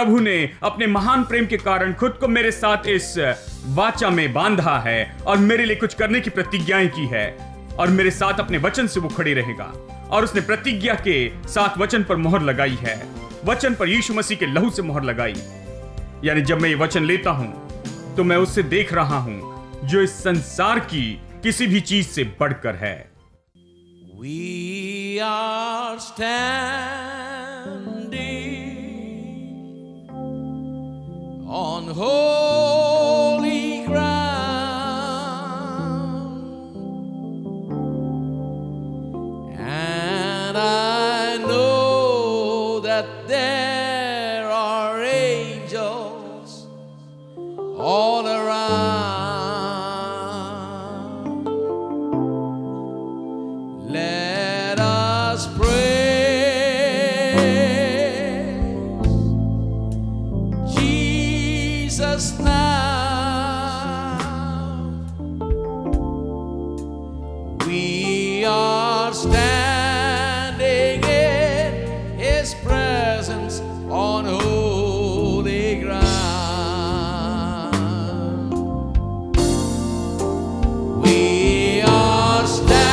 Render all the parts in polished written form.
प्रभु ने अपने महान प्रेम के कारण खुद को मेरे साथ इस वाचा में बांधा है और मेरे लिए कुछ करने की प्रतिज्ञाएं की है, और मेरे साथ अपने वचन से वो खड़ी रहेगा। और उसने प्रतिज्ञा के साथ वचन पर मोहर लगाई है, वचन पर यीशु मसीह के लहू से मोहर लगाई। यानी जब मैं ये वचन लेता हूं तो मैं उससे देख रहा हूं जो इस संसार की किसी भी चीज से बढ़कर है। We are standing on holy ground, and I know that there are angels all around. Let us praise Jesus now. We are standing in His presence on holy ground. We are standing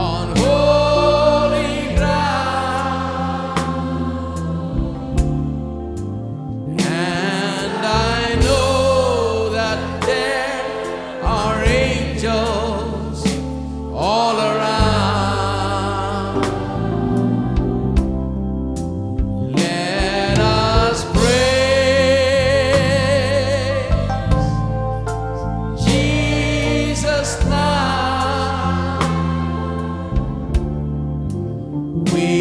on holy ground, and I know that there are angels all around. Let us praise Jesus now. We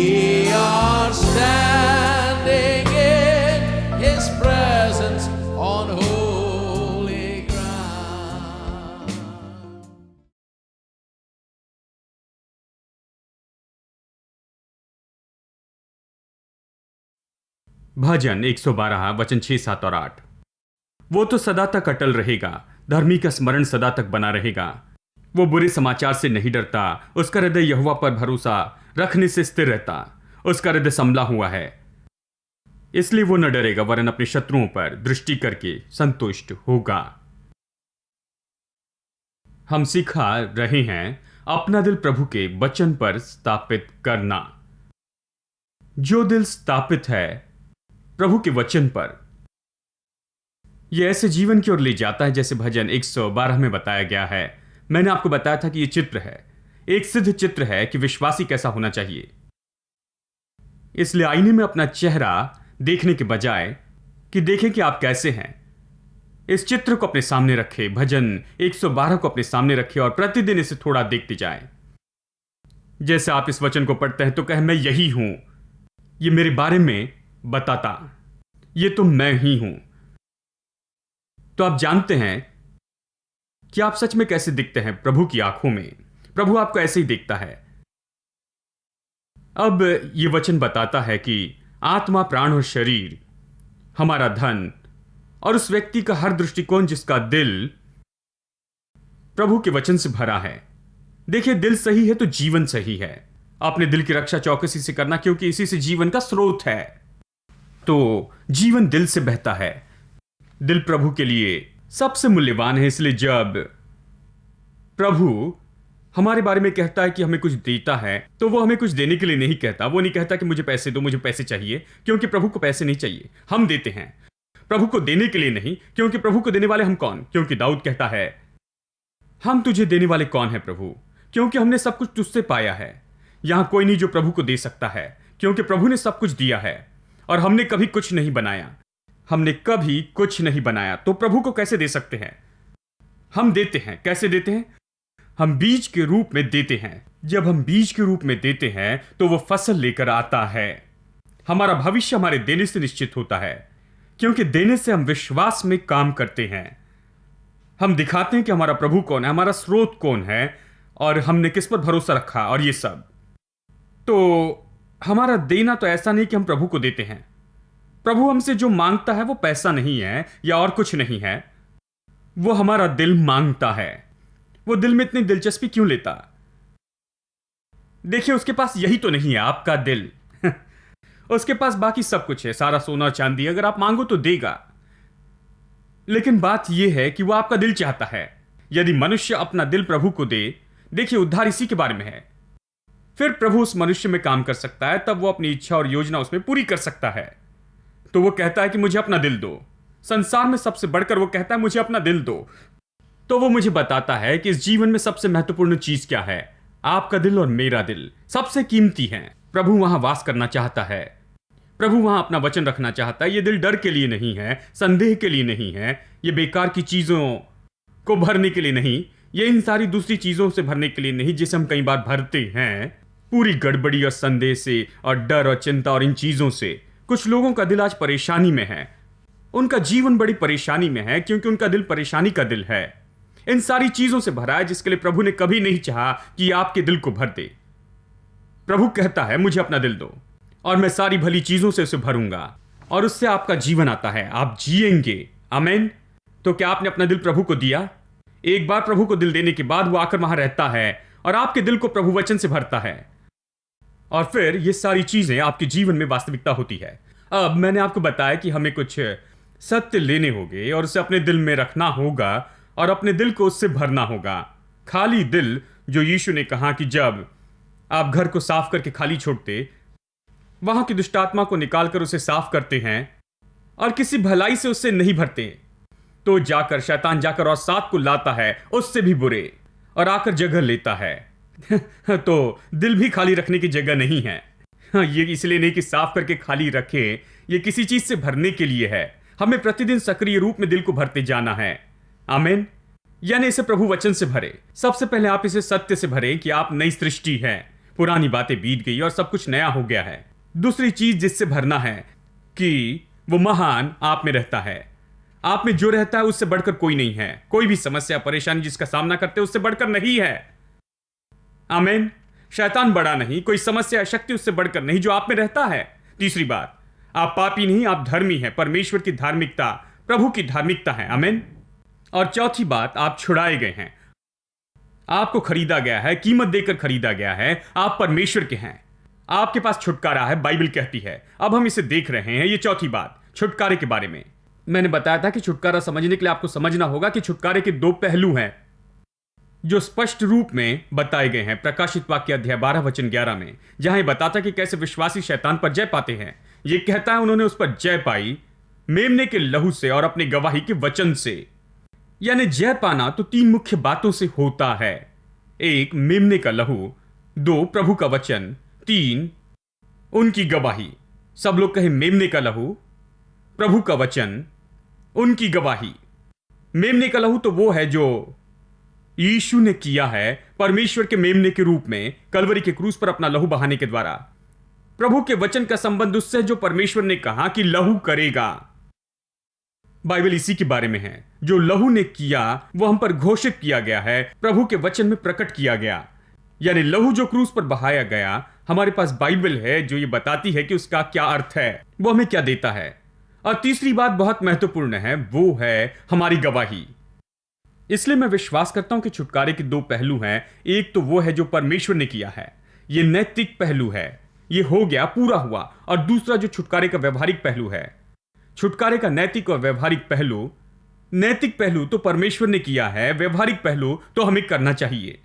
are standing in His presence on holy ground. भजन 112 वचन 6, 7 और 8। वो तो सदा तक अटल रहेगा, धर्मी का स्मरण सदा तक बना रहेगा। वो बुरे समाचार से नहीं डरता, उसका हृदय यहोवा पर भरोसा रखने से स्थिर रहता। उसका हृदय संभला हुआ है, इसलिए वो न डरेगा, वरन अपने शत्रुओं पर दृष्टि करके संतुष्ट होगा। हम सिखा रहे हैं अपना दिल प्रभु के वचन पर स्थापित करना। जो दिल स्थापित है प्रभु के वचन पर, यह ऐसे जीवन की ओर ले जाता है जैसे भजन 112 में बताया गया है। मैंने आपको बताया था कि यह चित्र है, एक सिद्ध चित्र है कि विश्वासी कैसा होना चाहिए। इसलिए आईने में अपना चेहरा देखने के बजाय कि देखें कि आप कैसे हैं, इस चित्र को अपने सामने रखें, भजन 112 को अपने सामने रखें और प्रतिदिन इसे थोड़ा देखते जाएं। जैसे आप इस वचन को पढ़ते हैं तो कहें, मैं यही हूं, ये मेरे बारे में बताता, ये तो मैं ही हूं। तो आप जानते हैं कि आप सच में कैसे दिखते हैं प्रभु की आंखों में। प्रभु आपको ऐसे ही देखता है। अब यह वचन बताता है कि आत्मा, प्राण और शरीर, हमारा धन और उस व्यक्ति का हर दृष्टिकोण जिसका दिल प्रभु के वचन से भरा है। देखिए, दिल सही है तो जीवन सही है। अपने दिल की रक्षा चौकसी से करना, क्योंकि इसी से जीवन का स्रोत है। तो जीवन दिल से बहता है। दिल प्रभु के लिए सबसे मूल्यवान है। इसलिए जब प्रभु हमारे बारे में कहता है कि हमें कुछ देता है, तो वो हमें कुछ देने के लिए नहीं कहता। वो नहीं कहता कि मुझे पैसे दो, मुझे पैसे चाहिए, क्योंकि प्रभु को पैसे नहीं चाहिए। हम देते हैं प्रभु को देने के लिए नहीं, क्योंकि प्रभु को देने वाले हम कौन? क्योंकि दाऊद कहता है, हम तुझे देने वाले कौन है प्रभु, क्योंकि हमने सब कुछ तुझसे पाया है। यहां कोई नहीं जो प्रभु को दे सकता है, क्योंकि प्रभु ने सब कुछ दिया है और हमने कभी कुछ नहीं बनाया। हमने कभी कुछ नहीं बनाया, तो प्रभु को कैसे दे सकते हैं? हम देते हैं। कैसे देते हैं? हम बीज के रूप में देते हैं। जब हम बीज के रूप में देते हैं तो वो फसल लेकर आता है। हमारा भविष्य हमारे देने से निश्चित होता है, क्योंकि देने से हम विश्वास में काम करते हैं। हम दिखाते हैं कि हमारा प्रभु कौन है, हमारा स्रोत कौन है और हमने किस पर भरोसा रखा, और ये सब। तो हमारा देना तो ऐसा नहीं कि हम प्रभु को देते हैं। प्रभु हमसे जो मांगता है वो पैसा नहीं है या और कुछ नहीं है, वो हमारा दिल मांगता है। वो दिल में इतनी दिलचस्पी क्यों लेता? देखिए, उसके पास यही तो नहीं है, आपका दिल। उसके पास बाकी सब कुछ है, सारा सोना चांदी, अगर आप मांगो तो देगा। लेकिन बात यह है कि वह आपका दिल चाहता है। यदि मनुष्य अपना दिल प्रभु को दे, देखिए उद्धार इसी के बारे में है, फिर प्रभु उस मनुष्य में काम कर सकता है, तब वो अपनी इच्छा और योजना उसमें पूरी कर सकता है। तो वो कहता है कि मुझे अपना दिल दो। संसार में सबसे बढ़कर वो कहता है मुझे अपना दिल दो। तो वो मुझे बताता है कि इस जीवन में सबसे महत्वपूर्ण चीज क्या है। आपका दिल और मेरा दिल सबसे कीमती है। प्रभु वहां वास करना चाहता है, प्रभु वहां अपना वचन रखना चाहता है। ये दिल डर के लिए नहीं है, संदेह के लिए नहीं है, ये बेकार की चीजों को भरने के लिए नहीं, ये इन सारी दूसरी चीजों से भरने के लिए नहीं जिसे हम कई बार भरते हैं, पूरी गड़बड़ी और संदेह से और डर और चिंता और इन चीजों से। कुछ लोगों का दिल आज परेशानी में है, उनका जीवन बड़ी परेशानी में है क्योंकि उनका दिल परेशानी का दिल है, इन सारी चीजों से भरा है जिसके लिए प्रभु ने कभी नहीं चाहा कि आपके दिल को भर दे। प्रभु कहता है मुझे अपना दिल दो और मैं सारी भली चीजों से उसे भरूंगा और उससे आपका जीवन आता है, आप जिएंगे। आमीन। तो क्या आपने अपना दिल प्रभु को दिया? एक बार प्रभु को दिल देने के बाद वो आकर वहां रहता है और आपके दिल को प्रभु वचन से भरता है और फिर ये सारी चीजें आपके जीवन में वास्तविकता होती है। अब मैंने आपको बताया कि हमें कुछ सत्य लेने होंगे और उसे अपने दिल में रखना होगा और अपने दिल को उससे भरना होगा। खाली दिल, जो यीशु ने कहा कि जब आप घर को साफ करके खाली छोड़ते, वहां की दुष्टात्मा को निकालकर उसे साफ करते हैं और किसी भलाई से उससे नहीं भरते, तो जाकर शैतान जाकर और 7 को लाता है उससे भी बुरे और आकर जगह लेता है। तो दिल भी खाली रखने की जगह नहीं है। ये इसलिए नहीं कि साफ करके खाली रखे, ये किसी चीज से भरने के लिए है। हमें प्रतिदिन सक्रिय रूप में दिल को भरते जाना है। आमीन। यानी इसे प्रभु वचन से भरे। सबसे पहले आप इसे सत्य से भरें कि आप नई सृष्टि हैं, पुरानी बातें बीत गई और सब कुछ नया हो गया है। दूसरी चीज जिससे भरना है कि वो महान आप में रहता है। आप में जो रहता है उससे बढ़कर कोई नहीं है। कोई भी समस्या परेशानी जिसका सामना करते उससे बढ़कर नहीं है। आमीन। शैतान बड़ा नहीं, कोई समस्या शक्ति उससे बढ़कर नहीं जो आप में रहता है। तीसरी बात, आप पापी नहीं, आप धर्मी हैं। परमेश्वर की धार्मिकता प्रभु की धार्मिकता है। आमीन। और चौथी बात, आप छुड़ाए गए हैं, आपको खरीदा गया है, कीमत देकर खरीदा गया है, आप परमेश्वर के हैं, आपके पास छुटकारा है, बाइबल कहती है। अब हम इसे देख रहे हैं। ये चौथी बात छुटकारे के बारे में। मैंने बताया था कि छुटकारा समझने के लिए आपको समझना होगा कि छुटकारे के 2 पहलू हैं जो स्पष्ट रूप में बताए गए हैं प्रकाशित वाक्य अध्याय 12 वचन 11 में, जहां ये बताता कि कैसे विश्वासी शैतान पर जय पाते हैं। ये कहता है उन्होंने उस पर जय पाई मेमने के लहू से और अपनी गवाही के वचन से। यानी जय पाना तो 3 मुख्य बातों से होता है। 1 मेमने का लहू, 2 प्रभु का वचन, 3 उनकी गवाही। सब लोग कहे मेमने का लहू, प्रभु का वचन, उनकी गवाही। मेमने का लहू तो वो है जो यीशु ने किया है परमेश्वर के मेमने के रूप में कलवरी के क्रूस पर अपना लहू बहाने के द्वारा। प्रभु के वचन का संबंध उससे जो परमेश्वर ने कहा कि लहू करेगा। बाइबल इसी के बारे में है। जो लहू ने किया वो हम पर घोषित किया गया है, प्रभु के वचन में प्रकट किया गया। यानी लहू जो क्रूस पर बहाया गया, हमारे पास बाइबल है जो ये बताती है कि उसका क्या अर्थ है, वो हमें क्या देता है। और तीसरी बात बहुत महत्वपूर्ण है, वो है हमारी गवाही। इसलिए मैं विश्वास करता हूं कि छुटकारे के 2 पहलू हैं। एक तो वो है जो परमेश्वर ने किया है, ये नैतिक पहलू है, ये हो गया, पूरा हुआ। और दूसरा जो छुटकारे का व्यवहारिक पहलू है, छुटकारे का नैतिक और व्यवहारिक पहलू। नैतिक पहलू तो परमेश्वर ने किया है, व्यवहारिक पहलू तो हमें करना चाहिए।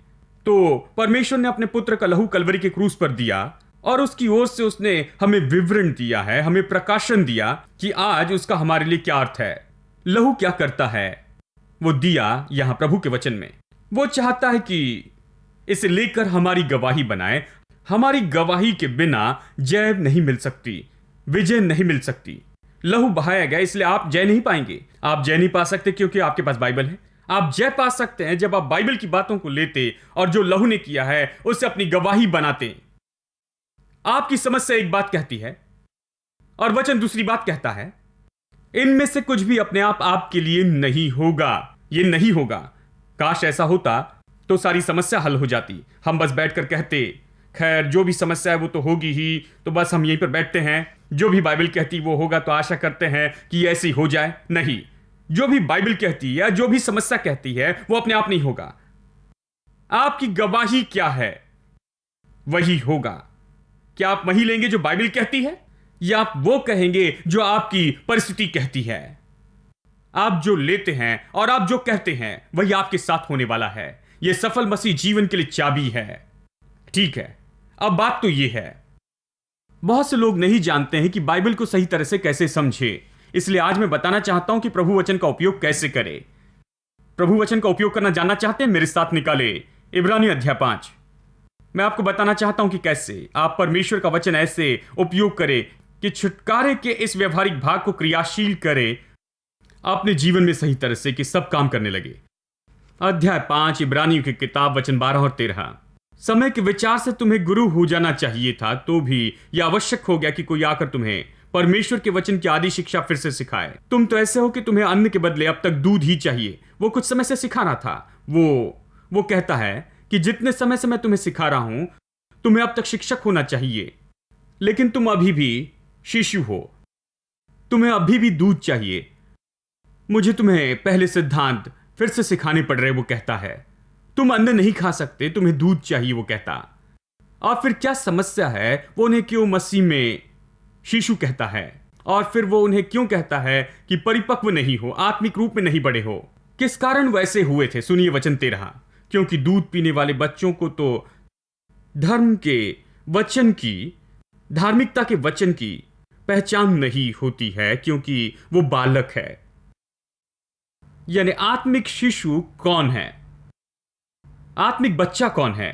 तो परमेश्वर ने अपने पुत्र का लहू कलवरी के क्रूस पर दिया और उसकी ओर से उसने हमें विवरण दिया है, हमें प्रकाशन दिया कि आज उसका हमारे लिए क्या अर्थ है। लहू क्या करता है, वो दिया यहां प्रभु के वचन में। वो चाहता है कि इसे लेकर हमारी गवाही बनाए। हमारी गवाही के बिना जय नहीं मिल सकती, विजय नहीं मिल सकती। लहू बहाया गया इसलिए आप जय नहीं पाएंगे। आप जय नहीं पा सकते क्योंकि आपके पास बाइबल है। आप जय पा सकते हैं जब आप बाइबल की बातों को लेते और जो लहू ने किया है उससे अपनी गवाही बनाते। आपकी समस्या एक बात कहती है और वचन दूसरी बात कहता है। इनमें से कुछ भी अपने आप आपके लिए नहीं होगा। ये नहीं होगा। काश ऐसा होता तो सारी समस्या हल हो जाती। हम बस बैठकर कहते खैर जो भी समस्या है वो तो होगी ही, तो बस हम यहीं पर बैठते हैं, जो भी बाइबल कहती वो होगा, तो आशा करते हैं कि ऐसी हो जाए। नहीं, जो भी बाइबल कहती है, जो भी समस्या कहती है, वो अपने आप नहीं होगा। आपकी गवाही क्या है वही होगा। क्या आप वही लेंगे जो बाइबल कहती है? या आप वो कहेंगे जो आपकी परिस्थिति कहती है? आप जो लेते हैं और आप जो कहते हैं वही आपके साथ होने वाला है। यह सफल मसीह जीवन के लिए चाबी है। ठीक है, अब बात तो यह है, बहुत से लोग नहीं जानते हैं कि बाइबल को सही तरह से कैसे समझे। इसलिए आज मैं बताना चाहता हूं कि प्रभु वचन का उपयोग कैसे करें। प्रभु वचन का उपयोग करना जानना चाहते हैं? मेरे साथ निकाले इब्रानी अध्याय 5। मैं आपको बताना चाहता हूं कि कैसे आप परमेश्वर का वचन ऐसे उपयोग करें कि छुटकारे के इस व्यवहारिक भाग को क्रियाशील करें अपने जीवन में सही तरह से, कि सब काम करने लगे। अध्याय 5 इब्रानियों की किताब, वचन 12 और 13। समय के विचार से तुम्हें गुरु हो जाना चाहिए था, तो भी यह आवश्यक हो गया कि कोई आकर तुम्हें परमेश्वर के वचन की आदि शिक्षा फिर से सिखाए। तुम तो ऐसे हो कि तुम्हें अन्न के बदले अब तक दूध ही चाहिए। वो कुछ समय से सिखा रहा था। वो कहता है कि जितने समय से मैं तुम्हें सिखा रहा हूं, तुम्हें अब तक शिक्षक होना चाहिए, लेकिन तुम अभी भी शिशु हो, तुम्हें अभी भी दूध चाहिए। मुझे तुम्हें पहले सिद्धांत फिर से सिखाने पड़ रहे, वो कहता है। तुम अन्न नहीं खा सकते, तुम्हें दूध चाहिए, वो कहता। और फिर क्या समस्या है? वो उन्हें क्यों मसीह में शिशु कहता है? और फिर वो उन्हें क्यों कहता है कि परिपक्व नहीं हो, आत्मिक रूप में नहीं बड़े हो? किस कारण वैसे हुए थे? सुनिए वचन 13। क्योंकि दूध पीने वाले बच्चों को तो धर्म के वचन की, धार्मिकता के वचन की पहचान नहीं होती है, क्योंकि वो बालक है। यानी आत्मिक शिशु कौन है? आत्मिक बच्चा कौन है?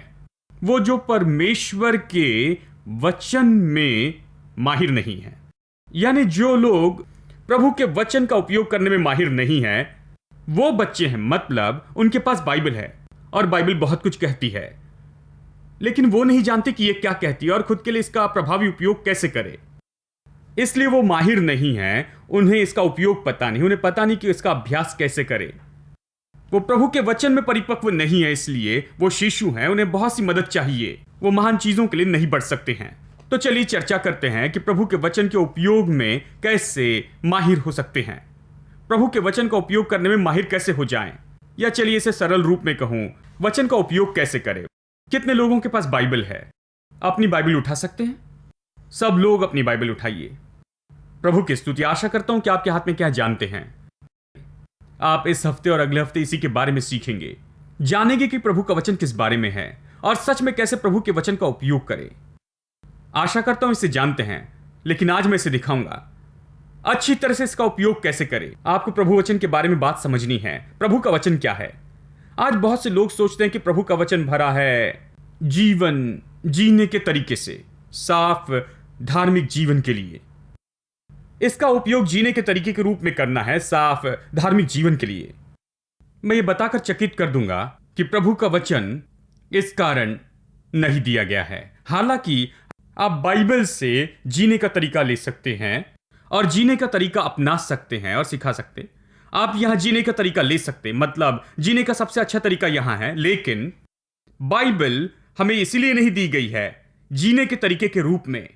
वो जो परमेश्वर के वचन में माहिर नहीं है। यानी जो लोग प्रभु के वचन का उपयोग करने में माहिर नहीं है, वो बच्चे हैं। मतलब उनके पास बाइबल है और बाइबल बहुत कुछ कहती है, लेकिन वो नहीं जानते कि ये क्या कहती है और खुद के लिए इसका प्रभावी उपयोग कैसे करे। इसलिए वो माहिर नहीं है, उन्हें इसका उपयोग पता नहीं, उन्हें पता नहीं कि इसका अभ्यास कैसे करें। वो प्रभु के वचन में परिपक्व नहीं है, इसलिए वो शिशु हैं, उन्हें बहुत सी मदद चाहिए। वो महान चीजों के लिए नहीं बढ़ सकते हैं। तो चलिए चर्चा करते हैं कि प्रभु के वचन के उपयोग में कैसे माहिर हो सकते हैं। प्रभु के वचन का उपयोग करने में माहिर कैसे हो जाएं, या चलिए इसे सरल रूप में कहूं, वचन का उपयोग कैसे करें। कितने लोगों के पास बाइबल है? अपनी बाइबल उठा सकते हैं? सब लोग अपनी बाइबल उठाइए। प्रभु की स्तुति। आशा करता हूं कि आपके हाथ में क्या जानते हैं। आप इस हफ्ते और अगले हफ्ते इसी के बारे में सीखेंगे, जानेंगे कि प्रभु का वचन किस बारे में है और सच में कैसे प्रभु के वचन का उपयोग करें। आशा करता हूं इसे जानते हैं, लेकिन आज मैं इसे दिखाऊंगा अच्छी तरह से इसका उपयोग कैसे करें। आपको प्रभु वचन के बारे में बात समझनी है। प्रभु का वचन क्या है? आज बहुत से लोग सोचते हैं कि प्रभु का वचन भरा है जीवन जीने के तरीके से, साफ धार्मिक जीवन के लिए। इसका उपयोग जीने के तरीके के रूप में करना है, साफ धार्मिक जीवन के लिए। मैं ये बताकर चकित कर दूंगा कि प्रभु का वचन इस कारण नहीं दिया गया है। हालांकि आप बाइबल से जीने का तरीका ले सकते हैं और जीने का तरीका अपना सकते हैं और सिखा सकते। आप यहां जीने का तरीका ले सकते, मतलब जीने का सबसे अच्छा तरीका यहां है। लेकिन बाइबल हमें इसलिए नहीं दी गई है जीने के तरीके के रूप में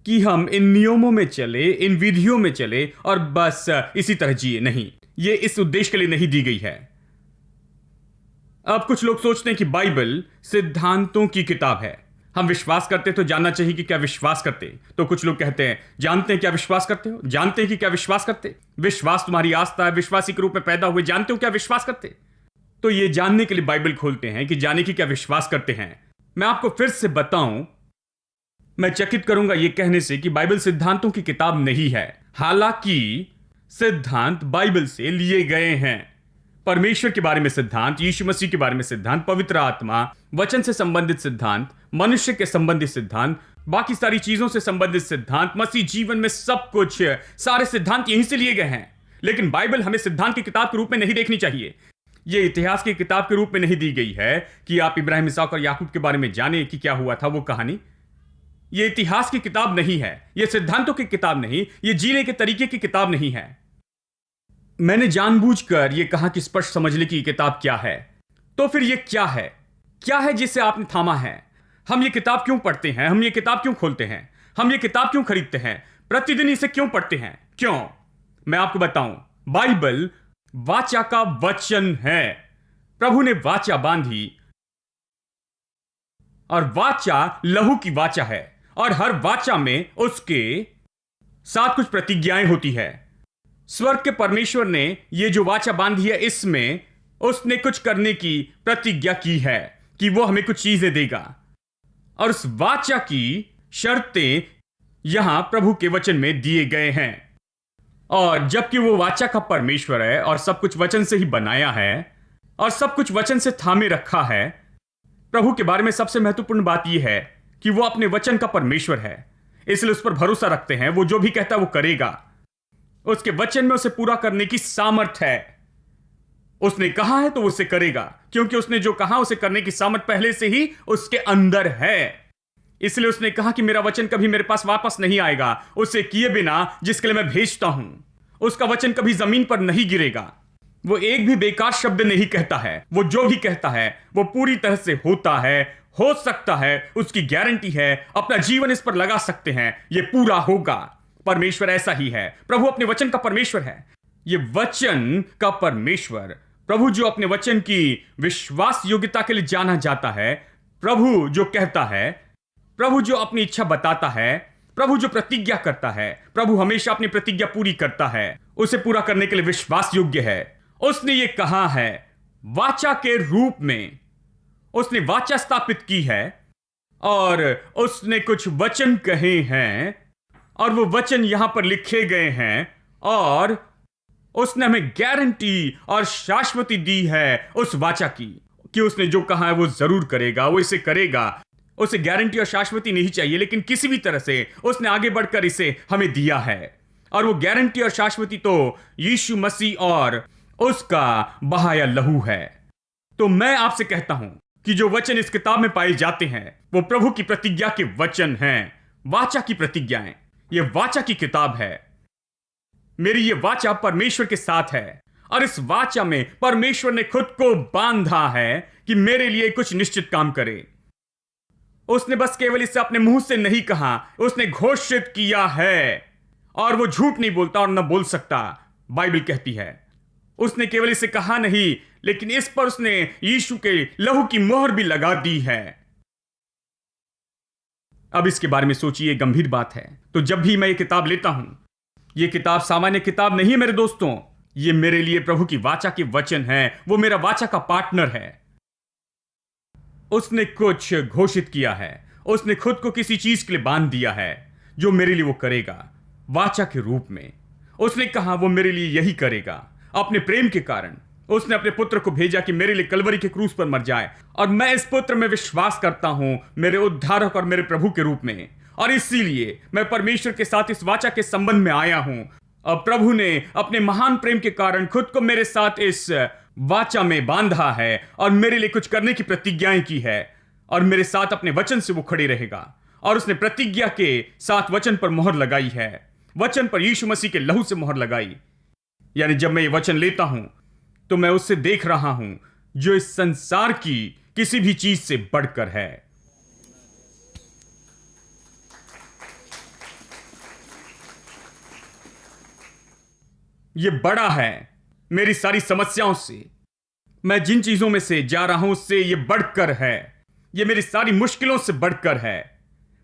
कि हम इन नियमों में चले, इन विधियों में चले और बस इसी तरह जिए। नहीं, ये इस उद्देश्य के लिए नहीं दी गई है। अब कुछ लोग सोचते हैं कि बाइबल सिद्धांतों की किताब है। हम विश्वास करते तो जानना चाहिए कि क्या विश्वास करते। तो कुछ लोग कहते हैं, जानते हैं क्या विश्वास करते हो? जानते हैं कि क्या विश्वास करते? विश्वास तुम्हारी आस्था है, विश्वासी के रूप में पैदा हुए, जानते हो क्या विश्वास करते? तो ये जानने के लिए बाइबल खोलते हैं कि जाने की क्या विश्वास करते हैं। मैं आपको फिर से बताऊं, मैं चकित करूंगा यह कहने से कि बाइबल सिद्धांतों की किताब नहीं है। हालांकि सिद्धांत बाइबल से लिए गए हैं। परमेश्वर के बारे में सिद्धांत, यीशु मसीह के बारे में सिद्धांत, पवित्र आत्मा, वचन से संबंधित सिद्धांत, मनुष्य के संबंधित सिद्धांत, बाकी सारी चीजों से संबंधित सिद्धांत, मसीह जीवन में सब कुछ, सारे सिद्धांत यहीं से लिए गए हैं। लेकिन बाइबल हमें सिद्धांत की किताब के रूप में नहीं देखनी चाहिए। यह इतिहास की किताब के रूप में नहीं दी गई है कि आप इब्राहिम, इसहाक और याकूब के बारे में जाने कि क्या हुआ था वो कहानी। यह इतिहास की किताब नहीं है, यह सिद्धांतों की किताब नहीं, यह जीने के तरीके की किताब नहीं है। मैंने जानबूझकर यह कहा कि स्पष्ट समझ ले कि यह किताब क्या है। तो फिर यह क्या है? क्या है जिसे आपने थामा है? हम ये किताब क्यों पढ़ते हैं? हम ये किताब क्यों खोलते हैं? हम ये किताब क्यों खरीदते हैं? प्रतिदिन इसे क्यों पढ़ते हैं? क्यों? मैं आपको बताऊं, बाइबल वाचा का वचन है। प्रभु ने वाचा बांधी और वाचा लहू की वाचा है और हर वाचा में उसके साथ कुछ प्रतिज्ञाएं होती है। स्वर्ग के परमेश्वर ने ये जो वाचा बांधी है, इसमें उसने कुछ करने की प्रतिज्ञा की है कि वो हमें कुछ चीजें देगा, और उस वाचा की शर्तें यहां प्रभु के वचन में दिए गए हैं। और जबकि वो वाचा का परमेश्वर है और सब कुछ वचन से ही बनाया है और सब कुछ वचन से थामे रखा है, प्रभु के बारे में सबसे महत्वपूर्ण बात यह है कि वो अपने वचन का परमेश्वर है, इसलिए उस पर भरोसा रखते हैं। वो जो भी कहता है वो करेगा। उसके वचन में उसे पूरा करने की सामर्थ है। उसने कहा है तो उसे करेगा, क्योंकि उसने जो कहा उसे करने की सामर्थ पहले से ही उसके अंदर है। इसलिए उसने कहा कि मेरा वचन कभी मेरे पास वापस नहीं आएगा उसे किए बिना जिसके लिए मैं भेजता हूं। उसका वचन कभी जमीन पर नहीं गिरेगा। वो एक भी बेकार शब्द नहीं कहता है। वो जो भी कहता है वो पूरी तरह से होता है, हो सकता है, उसकी गारंटी है। अपना जीवन इस पर लगा सकते हैं, ये पूरा होगा। परमेश्वर ऐसा ही है। प्रभु अपने वचन का परमेश्वर है। ये वचन का परमेश्वर, प्रभु जो अपने वचन की विश्वास योग्यता के लिए जाना जाता है, प्रभु जो कहता है, प्रभु जो अपनी इच्छा बताता है, प्रभु जो प्रतिज्ञा करता है, प्रभु हमेशा अपनी प्रतिज्ञा पूरी करता है, उसे पूरा करने के लिए विश्वास योग्य है। उसने ये कहा है वाचा के रूप में, उसने वाचा स्थापित की है और उसने कुछ वचन कहे हैं और वो वचन यहां पर लिखे गए हैं और उसने हमें गारंटी और शाश्वती दी है उस वाचा की कि उसने जो कहा है वो जरूर करेगा, वो इसे करेगा। उसे गारंटी और शाश्वती नहीं चाहिए, लेकिन किसी भी तरह से उसने आगे बढ़कर इसे हमें दिया है। और वो गारंटी और शाश्वती तो यीशु मसीह और उसका बहाया लहू है। तो मैं आपसे कहता हूं कि जो वचन इस किताब में पाए जाते हैं वो प्रभु की प्रतिज्ञा के वचन हैं, वाचा की प्रतिज्ञाएं। ये वाचा की किताब है। मेरी ये वाचा परमेश्वर के साथ है और इस वाचा में परमेश्वर ने खुद को बांधा है कि मेरे लिए कुछ निश्चित काम करे। उसने बस केवल इसे अपने मुंह से नहीं कहा, उसने घोषित किया है और वो झूठ नहीं बोलता और न बोल सकता, बाइबल कहती है। उसने केवल इसे कहा नहीं, लेकिन इस पर उसने यीशु के लहू की मोहर भी लगा दी है। अब इसके बारे में सोचिए, गंभीर बात है। तो जब भी मैं ये किताब लेता हूं, ये किताब सामान्य किताब नहीं है मेरे दोस्तों। ये मेरे लिए प्रभु की वाचा के वचन है। वो मेरा वाचा का पार्टनर है। उसने कुछ घोषित किया है, उसने खुद को किसी चीज के लिए बांध दिया है जो मेरे लिए वो करेगा वाचा के रूप में। उसने कहा वो मेरे लिए यही करेगा। अपने प्रेम के कारण उसने अपने पुत्र को भेजा कि मेरे लिए कलवरी के क्रूस पर मर जाए, और मैं इस पुत्र में विश्वास करता हूं मेरे उद्धारक और मेरे प्रभु के रूप में। और इसीलिए मैं परमेश्वर के साथ इस वाचा के संबंध में आया हूं। और प्रभु ने अपने महान प्रेम के कारण खुद को मेरे साथ इस वाचा में बांधा है और मेरे लिए कुछ करने की प्रतिज्ञाएं की है, और मेरे साथ अपने वचन से वो खड़े रहेगा। और उसने प्रतिज्ञा के साथ वचन पर मोहर लगाई है, वचन पर यीशु मसीह के लहू से मोहर लगाई। यानी जब मैं ये वचन लेता हूं तो मैं उससे देख रहा हूं जो इस संसार की किसी भी चीज से बढ़कर है। ये बड़ा है मेरी सारी समस्याओं से। मैं जिन चीजों में से जा रहा हूं उससे ये बढ़कर है। ये मेरी सारी मुश्किलों से बढ़कर है।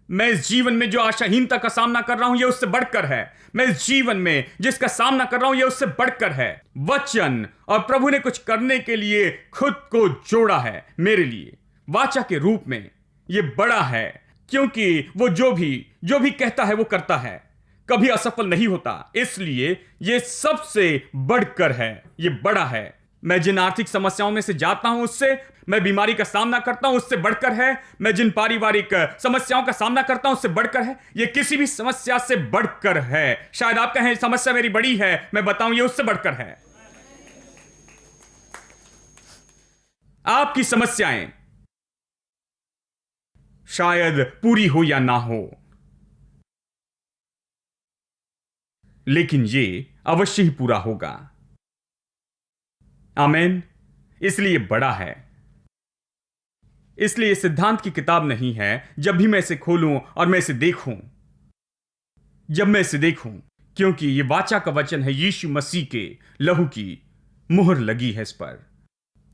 मैं इस जीवन में जो आशाहीनता का सामना कर रहा हूं ये उससे बढ़कर है। मैं इस जीवन में जिसका सामना कर रहा हूं ये उससे बढ़कर है। वचन और प्रभु ने कुछ करने के लिए खुद को जोड़ा है मेरे लिए वाचा के रूप में। ये बड़ा है क्योंकि वो जो भी कहता है वो करता है, कभी असफल नहीं होता। इसलिए ये सबसे बढ़कर है। ये बड़ा है। मैं जिन आर्थिक समस्याओं में से जाता हूं उससे, मैं बीमारी का सामना करता हूं उससे बढ़कर है। मैं जिन पारिवारिक समस्याओं का सामना करता हूं उससे बढ़कर है। ये किसी भी समस्या से बढ़कर है। शायद आप कहें समस्या मेरी बड़ी है, मैं बताऊं ये उससे बढ़कर है। आपकी समस्याएं शायद पूरी हो या ना हो, लेकिन ये अवश्य ही पूरा होगा। आमीन। इसलिए बड़ा है। इसलिए सिद्धांत की किताब नहीं है। जब भी मैं इसे खोलूं और मैं इसे देखूं, जब मैं इसे देखूं, क्योंकि यह वाचा का वचन है, यीशु मसीह के लहू की मुहर लगी है इस पर।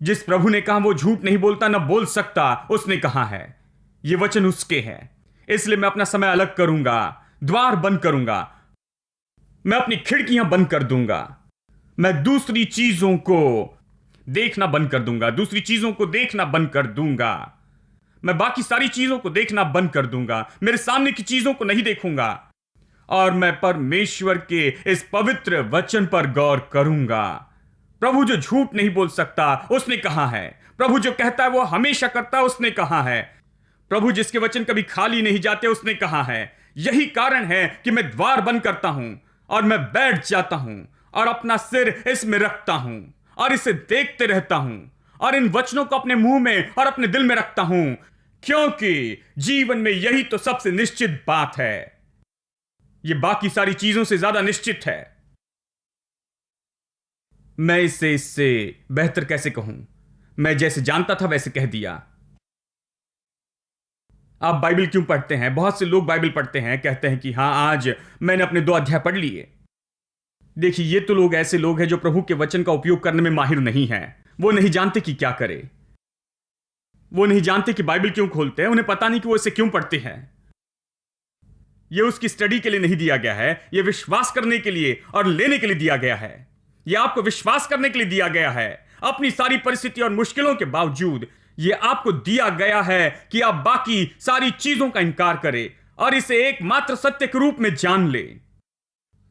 जिस प्रभु ने कहा वो झूठ नहीं बोलता, ना बोल सकता, उसने कहा है। यह वचन उसके है। इसलिए मैं अपना समय अलग करूंगा, द्वार बंद करूंगा मैं अपनी खिड़कियां बंद कर दूंगा, मैं दूसरी चीजों को देखना बंद कर दूंगा, दूसरी चीजों को देखना बंद कर दूंगा, मैं बाकी सारी चीजों को देखना बंद कर दूंगा, मेरे सामने की चीजों को नहीं देखूंगा और मैं परमेश्वर के इस पवित्र वचन पर गौर करूंगा। प्रभु जो झूठ नहीं बोल सकता उसने कहा है, प्रभु जो कहता है वो हमेशा करता है उसने कहा है, प्रभु जिसके वचन कभी खाली नहीं जाते उसने कहा है। यही कारण है कि मैं द्वार बंद करता हूं और मैं बैठ जाता हूं और अपना सिर इसमें रखता हूं और इसे देखते रहता हूं और इन वचनों को अपने मुंह में और अपने दिल में रखता हूं, क्योंकि जीवन में यही तो सबसे निश्चित बात है। यह बाकी सारी चीजों से ज्यादा निश्चित है। मैं इससे बेहतर कैसे कहूं? मैं जैसे जानता था वैसे कह दिया। आप बाइबल क्यों पढ़ते हैं? बहुत से लोग बाइबल पढ़ते हैं, कहते हैं कि हां आज मैंने अपने 2 अध्याय पढ़ लिए। देखिए, ये तो लोग ऐसे लोग हैं जो प्रभु के वचन का उपयोग करने में माहिर नहीं हैं। वो नहीं जानते कि क्या करे, वो नहीं जानते कि बाइबल क्यों खोलते हैं, उन्हें पता नहीं कि वो इसे क्यों पढ़ते हैं। यह उसकी स्टडी के लिए नहीं दिया गया है, यह विश्वास करने के लिए और लेने के लिए दिया गया है। यह आपको विश्वास करने के लिए दिया गया है। अपनी सारी परिस्थिति और मुश्किलों के बावजूद यह आपको दिया गया है कि आप बाकी सारी चीजों का इनकार करें और इसे एकमात्र सत्य के रूप में जान ले।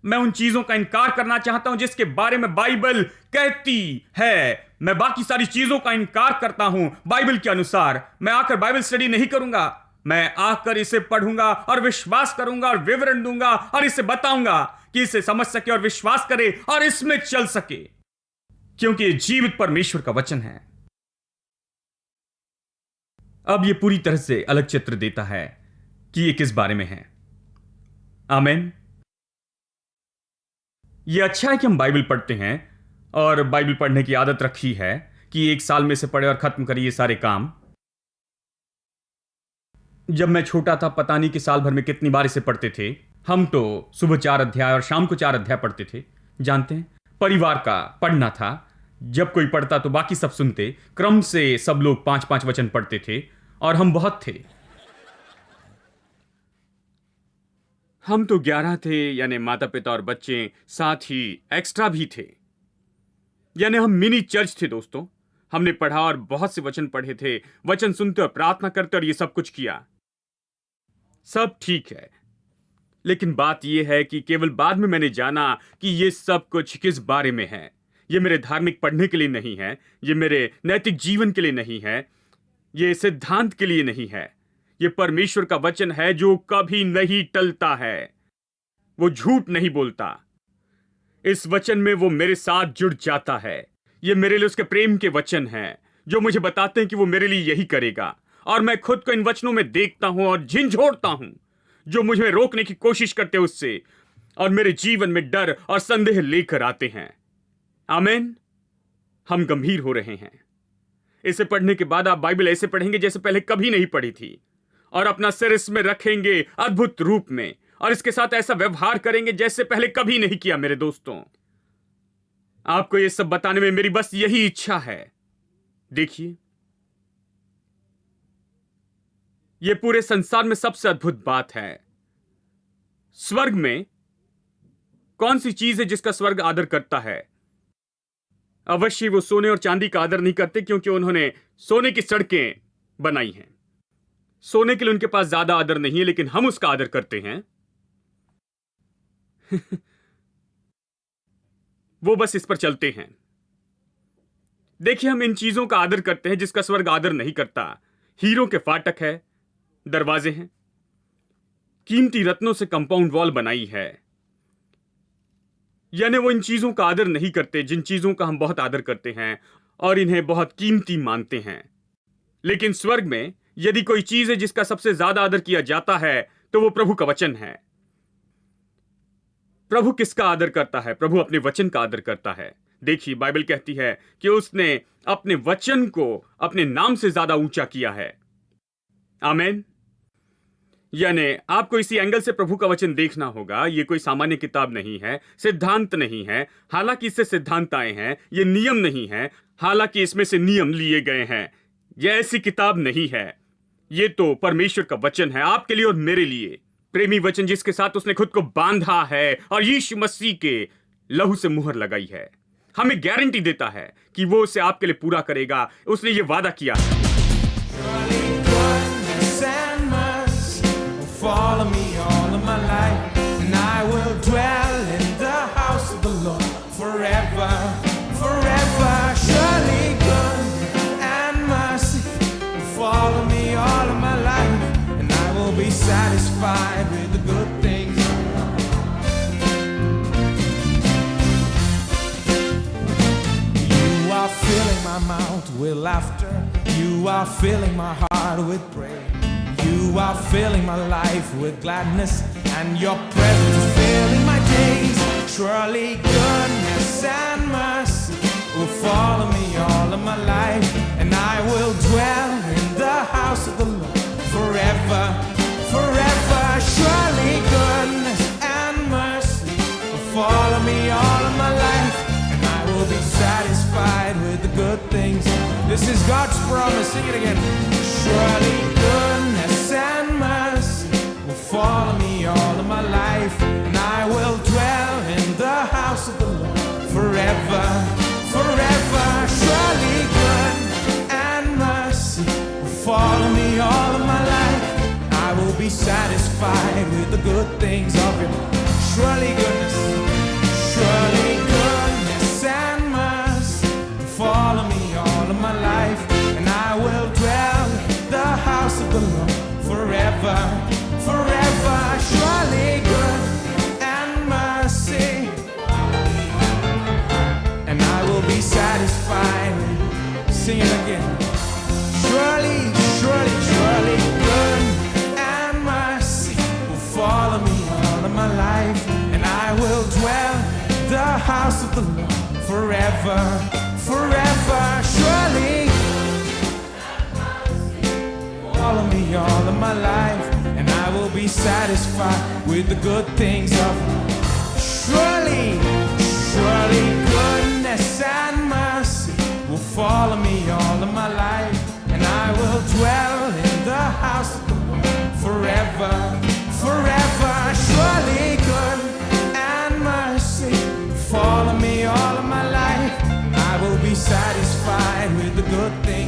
मैं उन चीजों का इनकार करना चाहता हूं जिसके बारे में बाइबल कहती है। मैं बाकी सारी चीजों का इनकार करता हूं बाइबल के अनुसार। मैं आकर बाइबल स्टडी नहीं करूंगा, मैं आकर इसे पढ़ूंगा और विश्वास करूंगा और विवरण दूंगा और इसे बताऊंगा कि इसे समझ सके और विश्वास करे और इसमें चल सके, क्योंकि यह जीवित परमेश्वर का वचन है। अब यह पूरी तरह से अलग चित्र देता है कि यह किस बारे में है। आमीन। यह अच्छा है कि हम बाइबल पढ़ते हैं और बाइबल पढ़ने की आदत रखी है कि एक साल में से पढ़े और खत्म करिए ये सारे काम। जब मैं छोटा था, पता नहीं कि साल भर में कितनी बार इसे पढ़ते थे। हम तो सुबह 4 अध्याय और शाम को 4 अध्याय पढ़ते थे। जानते हैं, परिवार का पढ़ना था। जब कोई पढ़ता तो बाकी सब सुनते। क्रम से सब लोग 5-5 वचन पढ़ते थे और हम बहुत थे। हम तो 11 थे, यानी माता पिता और बच्चे, साथ ही एक्स्ट्रा भी थे, यानी हम मिनी चर्च थे दोस्तों। हमने पढ़ा और बहुत से वचन पढ़े थे, वचन सुनते और प्रार्थना करते और ये सब कुछ किया। सब ठीक है, लेकिन बात यह है कि केवल बाद में मैंने जाना कि ये सब कुछ किस बारे में है। ये मेरे धार्मिक पढ़ने के लिए नहीं है, ये मेरे नैतिक जीवन के लिए नहीं है, ये सिद्धांत के लिए नहीं है। ये परमेश्वर का वचन है जो कभी नहीं टलता है। वो झूठ नहीं बोलता। इस वचन में वो मेरे साथ जुड़ जाता है। ये मेरे लिए उसके प्रेम के वचन हैं जो मुझे बताते हैं कि वो मेरे लिए यही करेगा। और मैं खुद को इन वचनों में देखता हूं और झिंझोड़ता हूं जो मुझे रोकने की कोशिश करते हैं उससे, और मेरे जीवन में डर और संदेह लेकर आते हैं। आमीन। हम गंभीर हो रहे हैं। इसे पढ़ने के बाद आप बाइबल ऐसे पढ़ेंगे जैसे पहले कभी नहीं पढ़ी थी, और अपना सिर इसमें रखेंगे अद्भुत रूप में, और इसके साथ ऐसा व्यवहार करेंगे जैसे पहले कभी नहीं किया। मेरे दोस्तों, आपको यह सब बताने में मेरी बस यही इच्छा है। देखिए, यह पूरे संसार में सबसे अद्भुत बात है। स्वर्ग में कौन सी चीज है जिसका स्वर्ग आदर करता है? अवश्य वो सोने और चांदी का आदर नहीं करते, क्योंकि उन्होंने सोने की सड़कें बनाई हैं। सोने के लिए उनके पास ज्यादा आदर नहीं है, लेकिन हम उसका आदर करते हैं। वो बस इस पर चलते हैं। देखिए, हम इन चीजों का आदर करते हैं जिसका स्वर्ग आदर नहीं करता। हीरो के फाटक है, दरवाजे हैं, कीमती रत्नों से कंपाउंड वॉल बनाई है। यानी वो इन चीजों का आदर नहीं करते जिन चीजों का हम बहुत आदर करते हैं और इन्हें बहुत कीमती मानते हैं। लेकिन स्वर्ग में यदि कोई चीज है जिसका सबसे ज्यादा आदर किया जाता है तो वो प्रभु का वचन है। प्रभु किसका आदर करता है? प्रभु अपने वचन का आदर करता है। देखिए, बाइबल कहती है कि उसने अपने वचन को अपने नाम से ज्यादा ऊंचा किया है। आमीन। यानी आपको इसी एंगल से प्रभु का वचन देखना होगा। यह कोई सामान्य किताब नहीं है, सिद्धांत नहीं है, हालांकि इससे सिद्धांत आए हैं। यह नियम नहीं है, हालांकि इसमें से नियम लिए गए हैं। यह ऐसी किताब नहीं है। यह तो परमेश्वर का वचन है, आपके लिए और मेरे लिए। प्रेमी वचन जिसके साथ उसने खुद को बांधा है और यीशु मसीह के लहू से मुहर लगाई है, हमें गारंटी देता है कि वो उसे आपके लिए पूरा करेगा। उसने ये वादा किया है। Surely goodness and mercy will follow me all of my life, and I will dwell in the house of the Lord forever, forever. Surely goodness and mercy will follow me all of my life, and I will be satisfied with the good things. You are filling my mouth with laughter. You are filling my heart with praise. You are filling my life with gladness, and your presence is filling my days. Surely goodness and mercy will follow me all of my life, and I will dwell in the house of the Lord forever, forever. Surely goodness and mercy will follow me all of my life, and I will be satisfied with the good things. This is God's promise. Sing it again. Surely goodness and mercy will follow me all of my life, and I will dwell in the house of the Lord forever, forever. Surely goodness and mercy will follow me all of my life. I will be satisfied with the good things of Him. Surely goodness, surely goodness and mercy will follow me all of my life, and I will dwell in the house of the Lord forever, forever. Surely good and mercy, and I will be satisfied. Sing it again. Surely, surely, surely good and mercy will follow me all of my life, and I will dwell in the house of the Lord forever, forever. Surely follow me all of my life, and I will be satisfied with the good things of. Surely, surely goodness and mercy will follow me all of my life, and I will dwell in the house of the Lord forever, forever. Surely good and mercy follow me all of my life, I will be satisfied with the good things.